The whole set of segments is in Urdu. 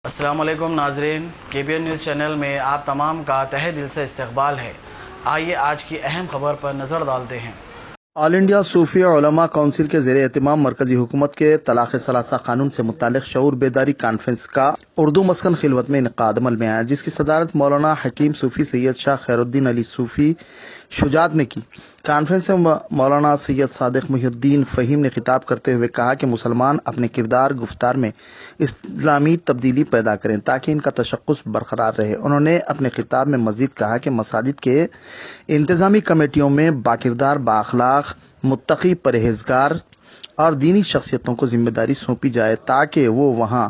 السلام علیکم ناظرین، KBN نیوز چینل میں آپ تمام کا تہہ دل سے استقبال ہے۔ آئیے آج کی اہم خبر پر نظر ڈالتے ہیں۔ آل انڈیا صوفیہ علماء کونسل کے زیر اہتمام مرکزی حکومت کے طلاق ثلاثہ قانون سے متعلق شعور بیداری کانفرنس کا اردو مسکن خلوت میں انعقاد عمل میں آیا، جس کی صدارت مولانا حکیم صوفی سید شاہ خیر الدین علی صوفی شجاعت نے کی۔ کانفرنس میں مولانا سید صادق محی الدین فہیم نے خطاب کرتے ہوئے کہا کہ مسلمان اپنے کردار گفتار میں اسلامی تبدیلی پیدا کریں تاکہ ان کا تشخص برقرار رہے۔ انہوں نے اپنے خطاب میں مزید کہا کہ مساجد کے انتظامی کمیٹیوں میں باکردار، بااخلاق، متقی، پرہیزگار اور دینی شخصیتوں کو ذمہ داری سونپی جائے تاکہ وہ وہاں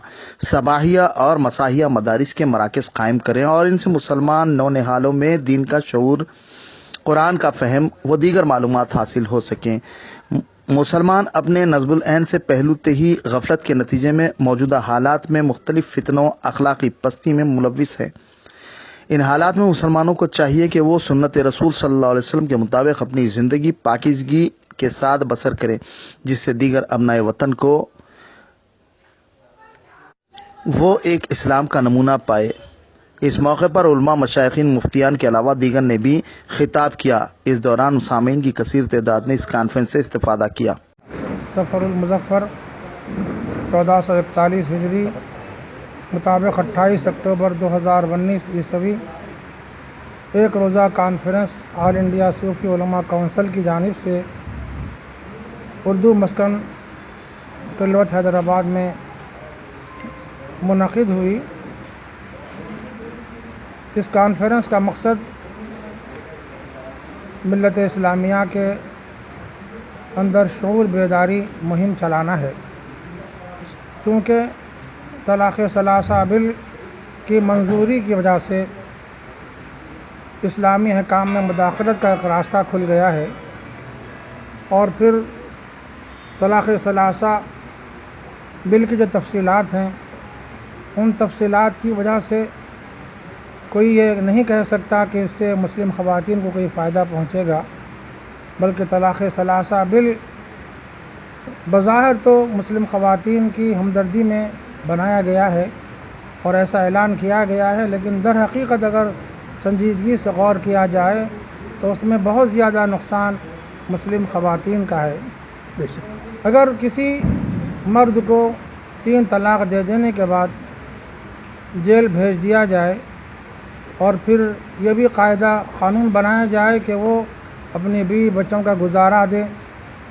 صباحیہ اور مساحیہ مدارس کے مراکز قائم کریں اور ان سے مسلمان نونہالوں میں دین کا شعور، قرآن کا فہم و دیگر معلومات حاصل ہو سکیں۔ مسلمان اپنے نصب العین سے پہلو ہی غفلت کے نتیجے میں موجودہ حالات میں مختلف فتنوں، اخلاقی پستی میں ملوث ہے۔ ان حالات میں مسلمانوں کو چاہیے کہ وہ سنت رسول صلی اللہ علیہ وسلم کے مطابق اپنی زندگی پاکیزگی کے ساتھ بسر کریں، جس سے دیگر ابنائے وطن کو وہ ایک اسلام کا نمونہ پائے۔ اس موقع پر علماء، مشائخین، مفتیان کے علاوہ دیگر نے بھی خطاب کیا۔ اس دوران سامعین کی کثیر تعداد نے اس کانفرنس سے استفادہ کیا۔ سفر المظفر 1441 ہجری مطابق 28 اکتوبر 2019 عیسوی ایک روزہ کانفرنس آل انڈیا صوفی علماء کونسل کی جانب سے اردو مسکن خلوت حیدرآباد میں منعقد ہوئی۔ اس کانفرنس کا مقصد ملت اسلامیہ کے اندر شعور بیداری مہم چلانا ہے، کیونکہ طلاق ثلاثہ بل کی منظوری کی وجہ سے اسلامی حکام میں مداخلت کا ایک راستہ کھل گیا ہے، اور پھر طلاق ثلاثہ بل کی جو تفصیلات ہیں ان تفصیلات کی وجہ سے کوئی یہ نہیں کہہ سکتا کہ اس سے مسلم خواتین کو کوئی فائدہ پہنچے گا، بلکہ طلاق ثلاثہ بل بظاہر تو مسلم خواتین کی ہمدردی میں بنایا گیا ہے اور ایسا اعلان کیا گیا ہے، لیکن در حقیقت اگر سنجیدگی سے غور کیا جائے تو اس میں بہت زیادہ نقصان مسلم خواتین کا ہے۔ اگر کسی مرد کو 3 طلاق دے دینے کے بعد جیل بھیج دیا جائے اور پھر یہ بھی قاعدہ قانون بنایا جائے کہ وہ اپنی بیوی بچوں کا گزارا دے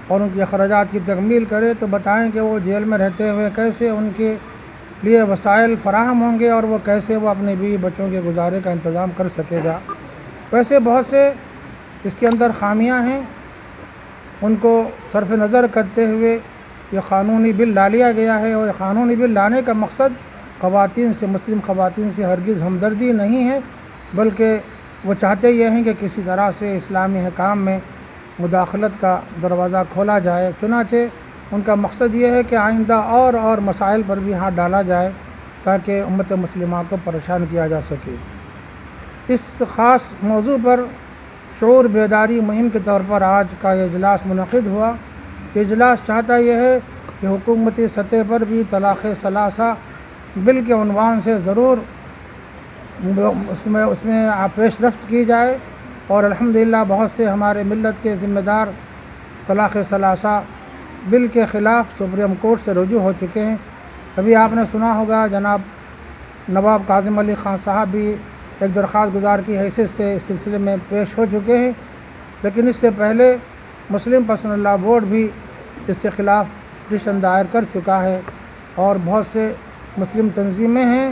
اور ان کے اخراجات کی تکمیل کرے، تو بتائیں کہ وہ جیل میں رہتے ہوئے کیسے ان کے لیے وسائل فراہم ہوں گے اور وہ کیسے وہ اپنی بیوی بچوں کے گزارے کا انتظام کر سکے گا۔ ویسے بہت سے اس کے اندر خامیاں ہیں، ان کو صرف نظر کرتے ہوئے یہ قانونی بل لا لیا گیا ہے، اور قانونی بل لانے کا مقصد خواتین سے، مسلم خواتین سے ہرگز ہمدردی نہیں ہے، بلکہ وہ چاہتے یہ ہیں کہ کسی طرح سے اسلامی حکام میں مداخلت کا دروازہ کھولا جائے۔ چنانچہ ان کا مقصد یہ ہے کہ آئندہ اور مسائل پر بھی ہاتھ ڈالا جائے تاکہ امت مسلمہ کو پریشان کیا جا سکے۔ اس خاص موضوع پر شعور بیداری مہم کے طور پر آج کا یہ اجلاس منعقد ہوا۔ یہ اجلاس چاہتا یہ ہے کہ حکومتی سطح پر بھی طلاق ثلاثہ بل کے عنوان سے ضرور اس میں پیش رفت کی جائے، اور الحمدللہ بہت سے ہمارے ملت کے ذمہ دار طلاق ثلاثہ بل کے خلاف سپریم کورٹ سے رجوع ہو چکے ہیں۔ ابھی آپ نے سنا ہوگا جناب نواب کاظم علی خان صاحب بھی ایک درخواست گزار کی حیثیت سے اس سلسلے میں پیش ہو چکے ہیں، لیکن اس سے پہلے مسلم پرسنل لاء بورڈ بھی اس کے خلاف پٹیشن دائر کر چکا ہے، اور بہت سے مسلم تنظیمیں ہیں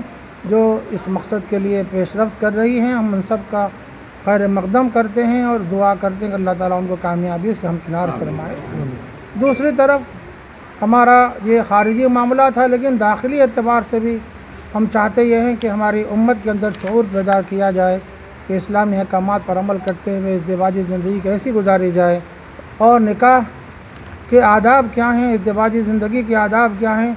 جو اس مقصد کے لیے پیش رفت کر رہی ہیں۔ ہم ان سب کا خیر مقدم کرتے ہیں اور دعا کرتے ہیں کہ اللہ تعالیٰ ان کو کامیابی سے ہمکنار فرمائے۔ دوسری طرف ہمارا یہ خارجی معاملہ تھا، لیکن داخلی اعتبار سے بھی ہم چاہتے یہ ہیں کہ ہماری امت کے اندر شعور پیدا کیا جائے کہ اسلامی احکامات پر عمل کرتے ہوئے ازدواجی زندگی کیسی گزاری جائے، اور نکاح کے آداب کیا ہیں، ازدواجی زندگی کے آداب کیا ہیں،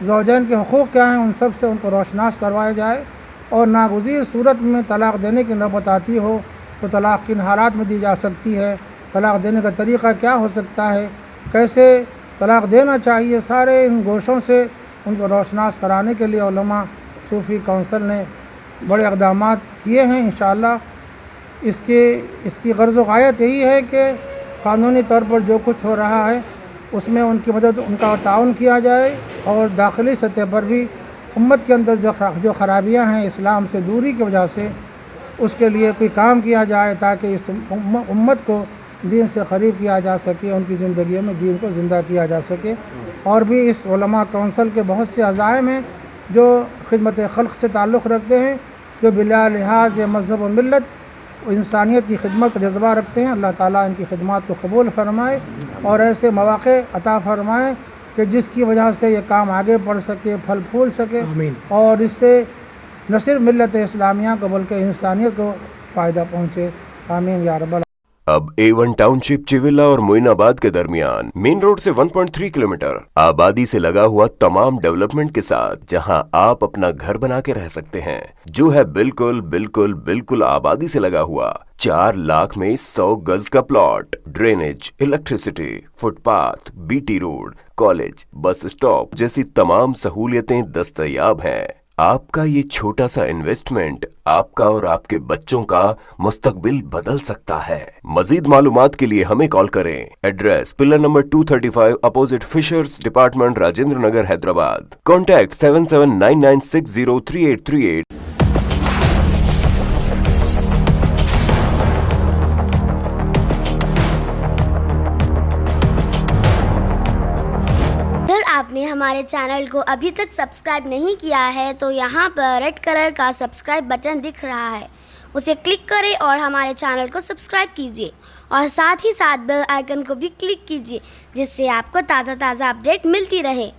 زوجین کے حقوق کیا ہیں، ان سب سے ان کو روشناس کروایا جائے، اور ناگزیر صورت میں طلاق دینے کی نوبت آتی ہو تو طلاق کن حالات میں دی جا سکتی ہے، طلاق دینے کا طریقہ کیا ہو سکتا ہے، کیسے طلاق دینا چاہیے، سارے ان گوشوں سے ان کو روشناس کرانے کے لیے علماء صوفی کونسل نے بڑے اقدامات کیے ہیں. انشاءاللہ اس کی غرض و غایت یہی ہے کہ قانونی طور پر جو کچھ ہو رہا ہے اس میں ان کی مدد، ان کا تعاون کیا جائے، اور داخلی سطح پر بھی امت کے اندر جو خرابیاں ہیں اسلام سے دوری کی وجہ سے، اس کے لیے کوئی کام کیا جائے تاکہ اس امت کو دین سے قریب کیا جا سکے، ان کی زندگیوں میں دین کو زندہ کیا جا سکے. اور بھی اس علماء کونسل کے بہت سے عزائم ہیں جو خدمت خلق سے تعلق رکھتے ہیں، جو بلا لحاظ مذہب و ملت انسانیت کی خدمت کا جذبہ رکھتے ہیں. اللہ تعالیٰ ان کی خدمات کو قبول فرمائے اور ایسے مواقع عطا فرمائے کہ جس کی وجہ سے یہ کام آگے بڑھ سکے، پھل پھول سکے، اور اس سے نہ صرف ملت اسلامیہ کو بلکہ انسانیت کو فائدہ پہنچے. آمین یا رب العالمین. اب A1 ٹاؤن شپ چیولہ اور معین آباد کے درمیان مین روڈ سے 1.3 کلومیٹر آبادی سے لگا ہوا تمام ڈیولپمنٹ کے ساتھ، جہاں آپ اپنا گھر بنا کے رہ سکتے ہیں، جو ہے بالکل آبادی سے لگا ہوا. 4 لاکھ میں 100 گز کا plot, drainage, electricity, footpath, BT road, college, bus stop جیسی تمام سہولیتیں دستیاب ہیں. آپ کا یہ چھوٹا سا انویسٹمنٹ آپ کا اور آپ کے بچوں کا مستقبل بدل سکتا ہے. مزید معلومات کے لیے ہمیں کال کریں. Address pillar number 235 opposite fisheries department, Rajendra Nagar, Hyderabad. Contact 7799603838. اگر آپ نے ہمارے چینل کو ابھی تک سبسکرائب نہیں کیا ہے تو یہاں پر ریڈ کلر کا سبسکرائب بٹن دکھ رہا ہے، اسے کلک کریں اور ہمارے چینل کو سبسکرائب کیجیے، اور ساتھ ہی ساتھ بیل آئیکن کو بھی کلک کیجیے، جس سے آپ کو تازہ اپڈیٹ ملتی رہے.